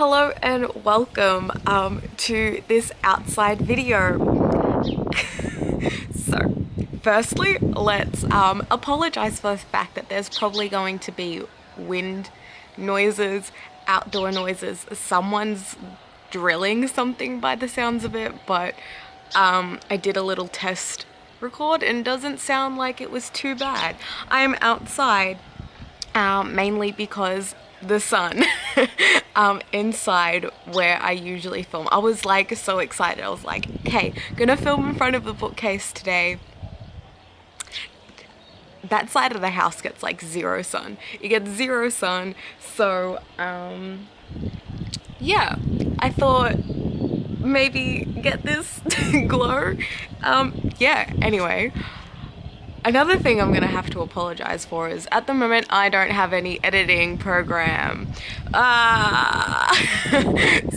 Hello and welcome to this outside video. So, firstly, let's apologize for the fact that there's probably going to be wind noises, outdoor noises. Someone's drilling something by the sounds of it, but I did a little test record and doesn't sound like it was too bad. I'm outside mainly because the sun inside where I usually film. I was like so excited. I was like, okay, gonna film in front of the bookcase today. That side of the house gets like zero sun. You get zero sun. So yeah, I thought maybe get this glow. Yeah, anyway. Another thing I'm gonna have to apologize for is at the moment I don't have any editing program.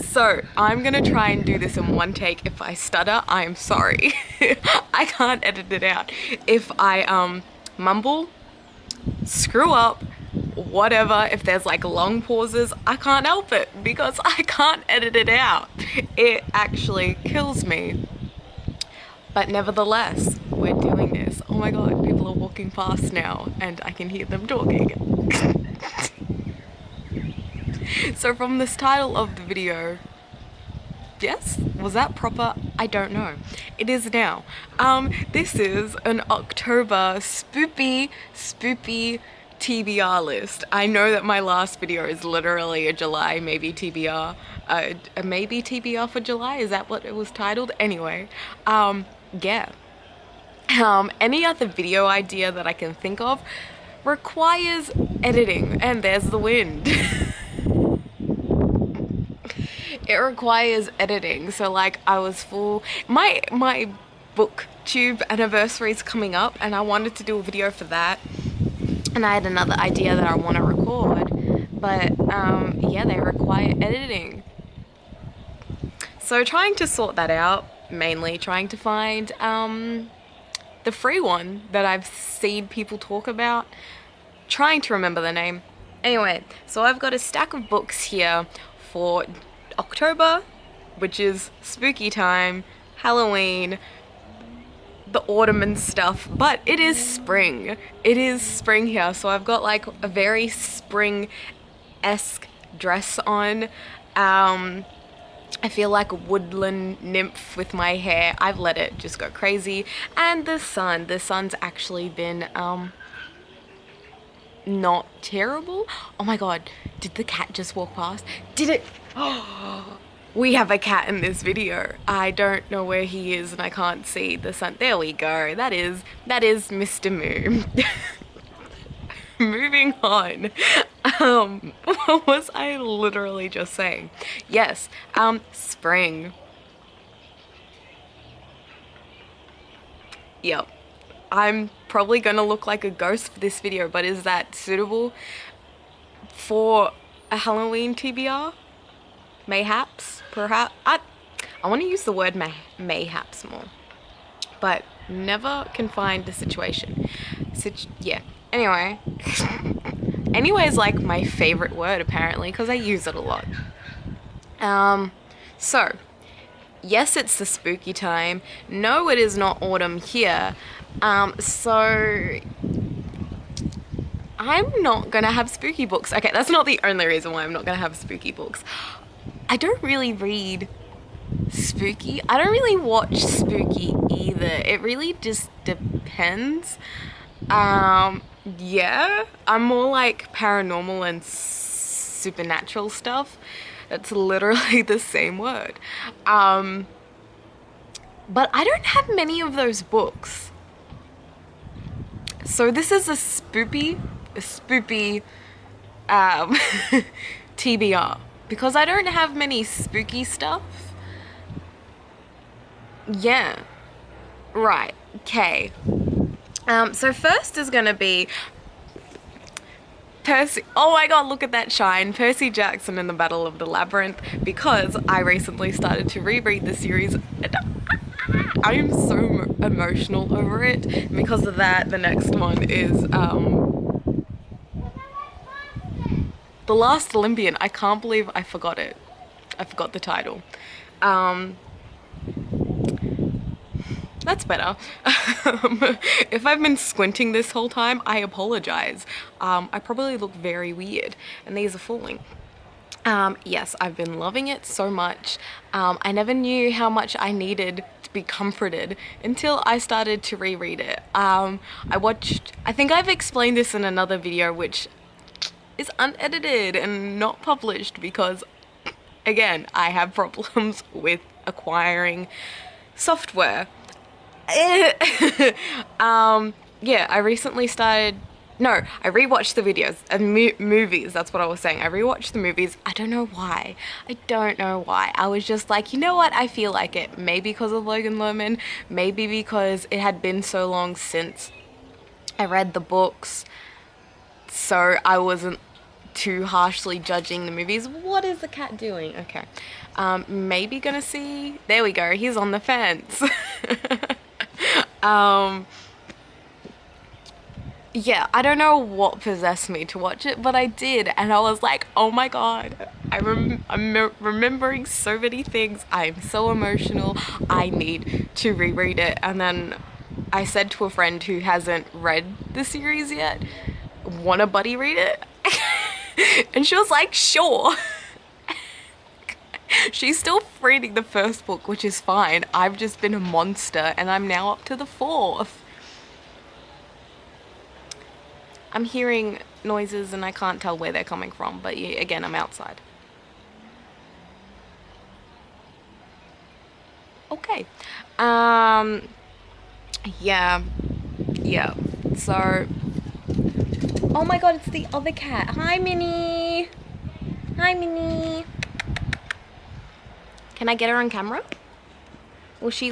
So I'm gonna try and do this in one take. If I stutter, I'm sorry. I can't edit it out. If I mumble, screw up, whatever, if there's like long pauses, I can't help it because I can't edit it out. It actually kills me. But nevertheless, we're doing this. Oh my god, people are walking past now and I can hear them talking. So from this title of the video, yes, was that proper? I don't know. It is now. This is an October spoopy TBR list. I know that my last video is literally a July maybe TBR. A maybe TBR for July? Is that what it was titled? Anyway, yeah. Any other video idea that I can think of requires editing, and there's the wind. It requires editing, so like I was full. My booktube anniversary is coming up, and I wanted to do a video for that, and I had another idea that I want to record, but yeah, they require editing. So trying to sort that out. Mainly trying to find the free one that I've seen people talk about. Trying to remember the name. Anyway, so I've got a stack of books here for October, which is spooky time, Halloween, the autumn and stuff, but it is spring. It is spring here, so I've got like a very spring-esque dress on. I feel like a woodland nymph with my hair. I've let it just go crazy. And the sun's actually been not terrible. Oh my god, did the cat just walk past? Did it? Oh, we have a cat in this video. I don't know where he is and I can't see the sun. There we go. That is Mr. Moo. Moving on. What was I literally just saying? Yes, spring. Yep. I'm probably gonna look like a ghost for this video, but is that suitable for a Halloween TBR? Mayhaps? Perhaps? I want to use the word mayhaps more, but never can find the situation. Yeah. Anyway. Anyway is like my favorite word apparently because I use it a lot. So, yes, it's the spooky time. No, it is not autumn here. So I'm not gonna have spooky books. Okay, that's not the only reason why I'm not gonna have spooky books. I don't really read spooky. I don't really watch spooky either. It really just depends. Yeah, I'm more like paranormal and supernatural stuff. That's literally the same word. But I don't have many of those books. So this is a spoopy TBR. Because I don't have many spooky stuff. Yeah. Right, okay. So first is gonna be Percy. Oh my god, look at that shine. Percy Jackson and the Battle of the Labyrinth, because I recently started to reread the series. I am so emotional over it. And because of that, the next one is The Last Olympian. I can't believe I forgot it. I forgot the title. That's better. If I've been squinting this whole time, I apologize. I probably look very weird, and these are falling. Yes, I've been loving it so much. I never knew how much I needed to be comforted until I started to reread it. I think I've explained this in another video, which is unedited and not published because, again, I have problems with acquiring software. Yeah, I recently started. No, I rewatched the videos and movies. That's what I was saying. I rewatched the movies. I don't know why. I was just like, you know what? I feel like it. Maybe because of Logan Lerman. Maybe because it had been so long since I read the books. So I wasn't too harshly judging the movies. What is the cat doing? Okay. Maybe gonna see. There we go. He's on the fence. Yeah, I don't know what possessed me to watch it, but I did, and I was like, oh my god, I'm remembering so many things. I'm so emotional. I need to reread it. And then I said to a friend who hasn't read the series yet, want a buddy read it? And she was like, sure. She's still reading the first book, which is fine. I've just been a monster, and I'm now up to the 4th. I'm hearing noises and I can't tell where they're coming from, but yeah, again, I'm outside. Okay. Yeah. So, oh my god, it's the other cat. Hi, Minnie. Hi, Minnie. Can I get her on camera? Will she?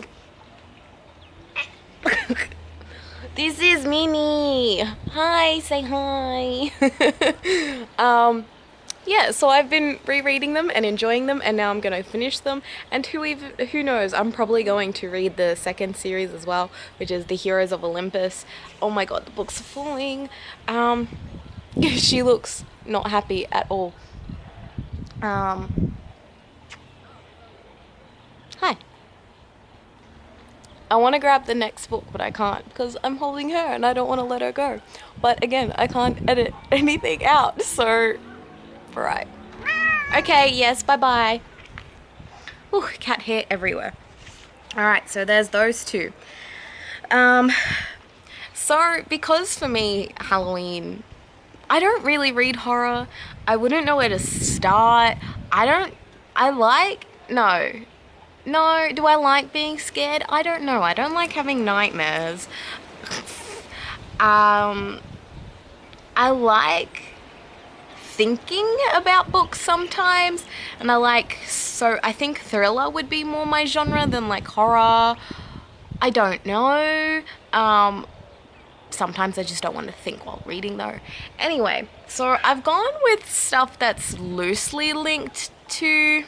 This is Minnie. Hi, say hi. Yeah, so I've been rereading them and enjoying them, and now I'm gonna finish them. And who knows? I'm probably going to read the second series as well, which is The Heroes of Olympus. Oh my god, the books are falling. She looks not happy at all. Hi. I want to grab the next book, but I can't because I'm holding her and I don't want to let her go. But again, I can't edit anything out, so right. Okay, yes, bye-bye. Ooh, cat hair everywhere. Alright, so there's those two. So because for me, Halloween, I don't really read horror. I wouldn't know where to start. No, do I like being scared? I don't know. I don't like having nightmares. I like thinking about books sometimes, and I think thriller would be more my genre than like horror. I don't know. Sometimes I just don't want to think while reading though. Anyway, so I've gone with stuff that's loosely linked to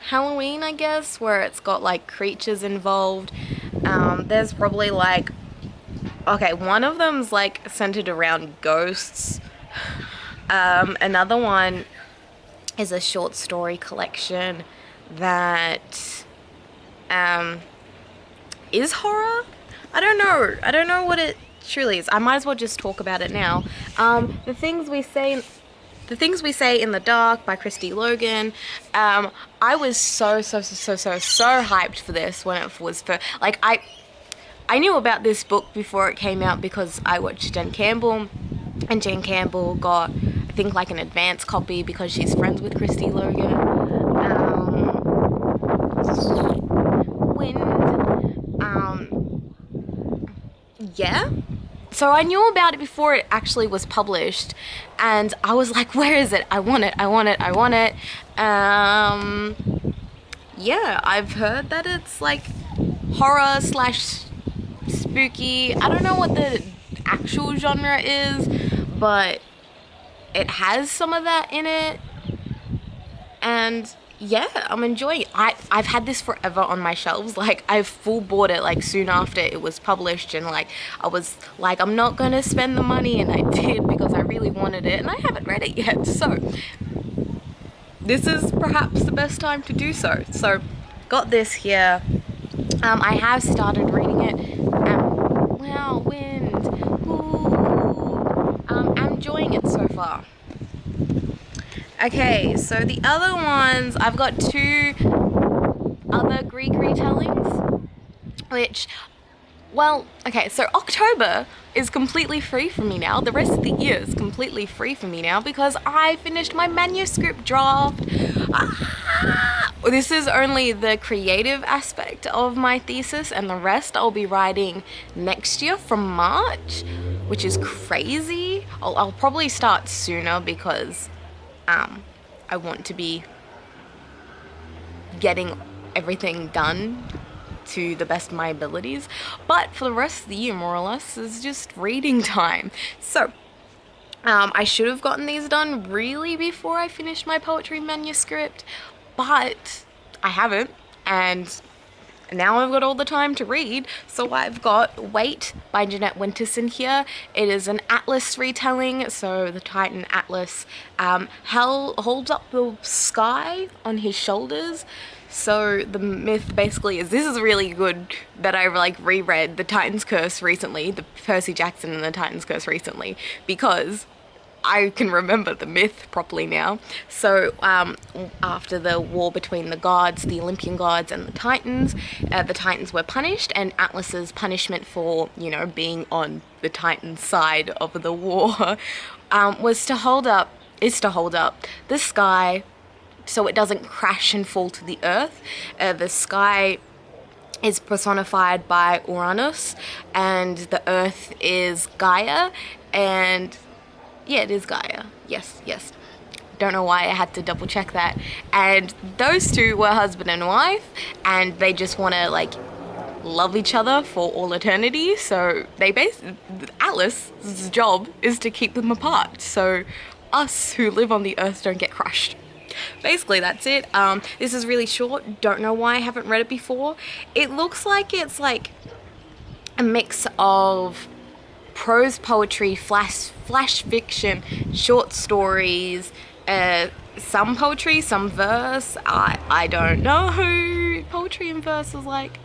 Halloween, I guess, where it's got like creatures involved. There's probably like, okay, one of them's like centered around ghosts. Another one is a short story collection that is horror. I don't know what it truly is. I might as well just talk about it now. The Things We Say in the Dark by Christy Logan. I was so hyped for this when it was for, like, I knew about this book before it came out because I watched Jen Campbell, and Jen Campbell got, I think, like an advance copy because she's friends with Christy Logan. Yeah. So I knew about it before it actually was published, and I was like, where is it? I want it. Yeah, I've heard that it's like horror / spooky. I don't know what the actual genre is, but it has some of that in it, and yeah, I'm enjoying it. I've had this forever on my shelves. Like, I've full bought it like soon after it was published, and like I was like, I'm not gonna spend the money, and I did because I really wanted it, and I haven't read it yet. So this is perhaps the best time to do so. So, got this here. I have started reading it. Wow, wind. Ooh. I'm enjoying it so far. Okay, so the other ones, I've got 2 other Greek retellings, which, well, okay, so October is completely free for me now. The rest of the year is completely free for me now because I finished my manuscript draft. This is only the creative aspect of my thesis, and the rest I'll be writing next year from March, which is crazy. I'll probably start sooner because I want to be getting everything done to the best of my abilities, but for the rest of the year, more or less, is just reading time. So I should have gotten these done really before I finished my poetry manuscript, but I haven't, and now I've got all the time to read. So I've got Wait by Jeanette Winterson here. It is an Atlas retelling, so the Titan Atlas holds up the sky on his shoulders. So the myth basically is, this is really good that I like reread The Titan's Curse recently, the Percy Jackson and The Titan's Curse recently, because I can remember the myth properly now. So after the war between the gods, the Olympian gods and the Titans were punished, and Atlas's punishment for, you know, being on the Titan's side of the war is to hold up the sky so it doesn't crash and fall to the earth. The sky is personified by Uranus, and the earth is Gaia, and yeah, it is Gaia. Yes. Don't know why I had to double check that. And those 2 were husband and wife, and they just want to like love each other for all eternity. So Atlas's job is to keep them apart, so us who live on the earth don't get crushed. Basically, that's it. This is really short. Don't know why I haven't read it before. It looks like it's like a mix of prose poetry, flash fiction, short stories, some poetry, some verse. I don't know. Poetry and verse is like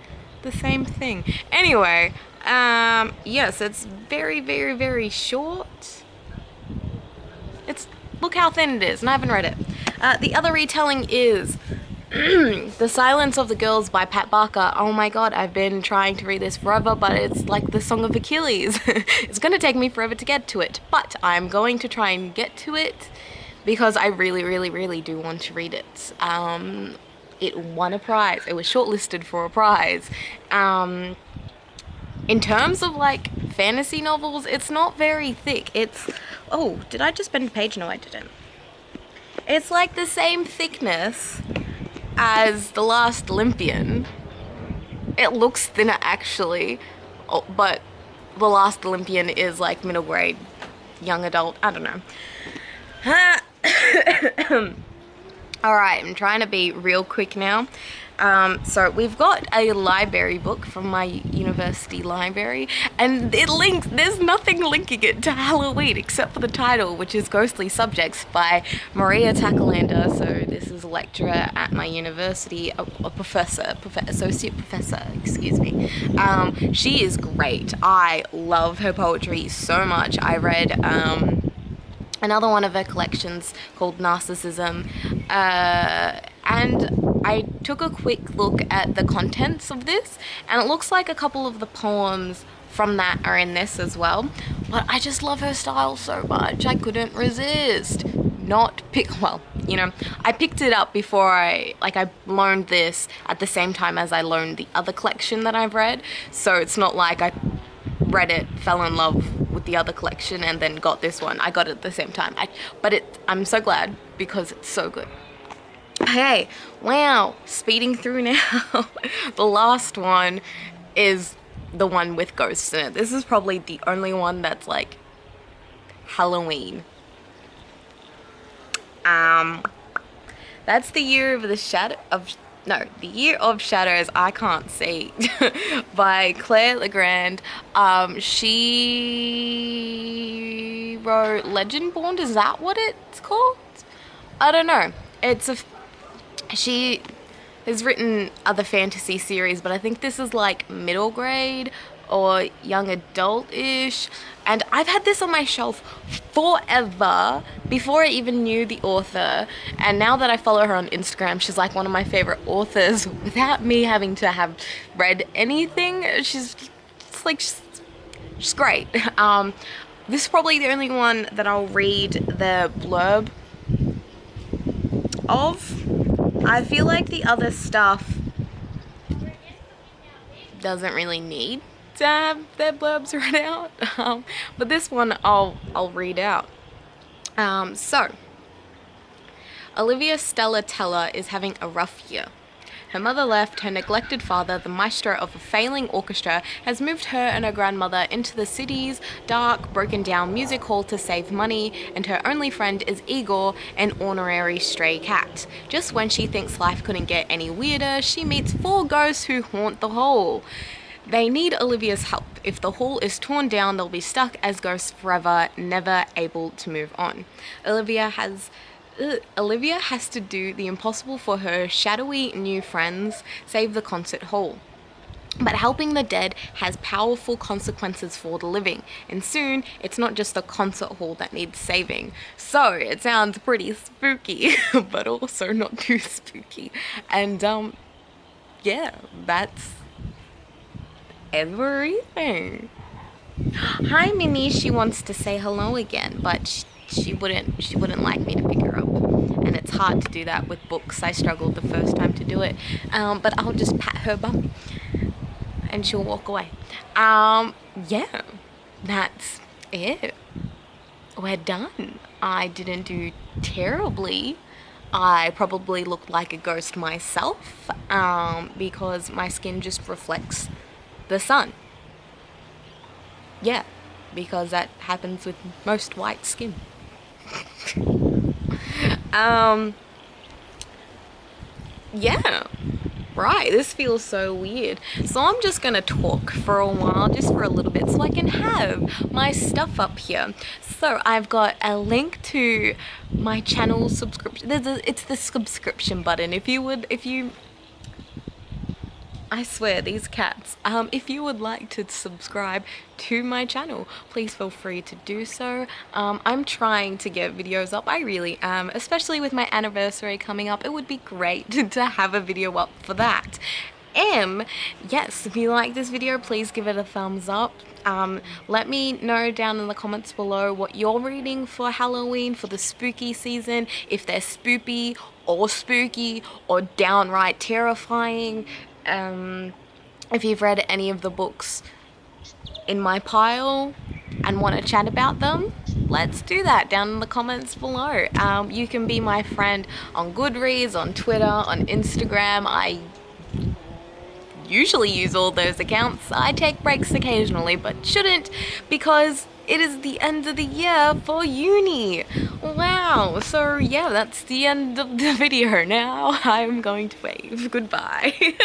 the same thing. Anyway, yes, it's very, very, very short. Look how thin it is, and I haven't read it. The other retelling is The Silence of the Girls by Pat Barker. Oh my god, I've been trying to read this forever, but it's like the Song of Achilles. It's gonna take me forever to get to it, but I'm going to try and get to it because I really, really, really do want to read it. It won a prize. It was shortlisted for a prize. In terms of like fantasy novels, it's not very thick. Oh, did I just bend a page? No, I didn't. It's like the same thickness as The Last Olympian. It looks thinner actually, but The Last Olympian is like middle grade, young adult, I don't know. Alright, I'm trying to be real quick now. So we've got a library book from my university library, and there's nothing linking it to Halloween except for the title, which is Ghostly Subjects by Maria Takalander. So this is a lecturer at my university, a associate professor, excuse me. She is great. I love her poetry so much. I read another one of her collections called Narcissism, and I took a quick look at the contents of this, and it looks like a couple of the poems from that are in this as well, but I just love her style so much, I couldn't resist I picked it up before I loaned this at the same time as I loaned the other collection that I've read, so it's not like I read it, fell in love with the other collection, and then got this one. I got it at the same time. I'm so glad because it's so good. Okay, wow, speeding through now. The last one is the one with ghosts in it. This is probably the only one that's like Halloween. That's The Year of Shadows, I Can't See by Claire Legrand. She wrote Legendborn, is that what it's called? I don't know. She has written other fantasy series, but I think this is like middle grade or young adult-ish. And I've had this on my shelf forever before I even knew the author. And now that I follow her on Instagram, she's like one of my favorite authors without me having to have read anything. She's great. This is probably the only one that I'll read the blurb of. I feel like the other stuff doesn't really need to have their blurbs read out, but this one I'll read out. So Olivia Stella Teller is having a rough year. Her mother left, her neglected father, the maestro of a failing orchestra, has moved her and her grandmother into the city's dark, broken-down music hall to save money, and her only friend is Igor, an honorary stray cat. Just when she thinks life couldn't get any weirder, she meets 4 ghosts who haunt the hall. They need Olivia's help. If the hall is torn down, they'll be stuck as ghosts forever, never able to move on. Olivia has to do the impossible for her shadowy new friends, save the concert hall. But helping the dead has powerful consequences for the living, and soon it's not just the concert hall that needs saving. So it sounds pretty spooky, but also not too spooky. And yeah, that's everything. Hi Minnie, she wants to say hello again, but she wouldn't like me to pick her up, and it's hard to do that with books. I struggled the first time to do it, but I'll just pat her bum and she'll walk away. Yeah, that's it. We're done. I didn't do terribly. I probably look like a ghost myself, because my skin just reflects the sun. Yeah, because that happens with most white skin. Yeah, right, this feels so weird. So I'm just gonna talk for a while, just for a little bit, so I can have my stuff up here. So I've got a link to my channel subscription. It's the subscription button. I swear, these cats. If you would like to subscribe to my channel, please feel free to do so. I'm trying to get videos up, I really am, especially with my anniversary coming up. It would be great to have a video up for that. Yes, if you like this video, please give it a thumbs up. Let me know down in the comments below what you're reading for Halloween, for the spooky season, if they're spoopy or spooky or downright terrifying. If you've read any of the books in my pile and want to chat about them, let's do that down in the comments below. You can be my friend on Goodreads, on Twitter, on Instagram. I usually use all those accounts. I take breaks occasionally, but shouldn't, because it is the end of the year for uni. Wow, so yeah, that's the end of the video now. I'm going to wave goodbye.